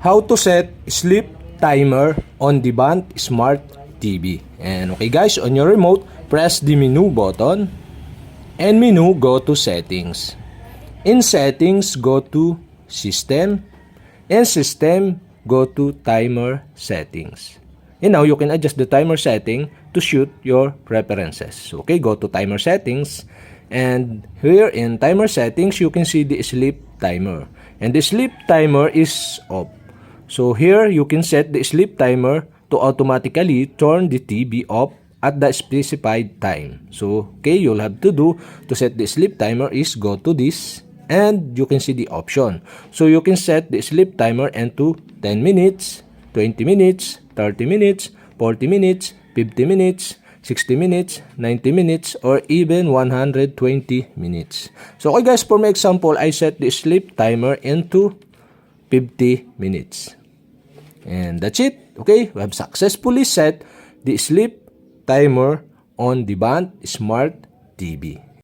how to set sleep timer on Devant Smart TV. And okay guys, on your remote, press the menu button and menu, go to settings. In settings, go to system, and system, go to timer settings. And now you can adjust the timer setting to suit your preferences. Okay, go to timer settings, and here in timer settings you can see the sleep timer, and the sleep timer is off. So here you can set the sleep timer to automatically turn the TV off at the specified time. So okay, you'll have to do to set the sleep timer is go to this, and you can see the option. So you can set the sleep timer into 10 minutes, 20 minutes, 30 minutes, 40 minutes, 50 minutes, 60 minutes, 90 minutes, or even 120 minutes. So okay guys, for my example, I set the sleep timer into 50 minutes. And that's it. Okay, we have successfully set the sleep timer on Devant Smart TV.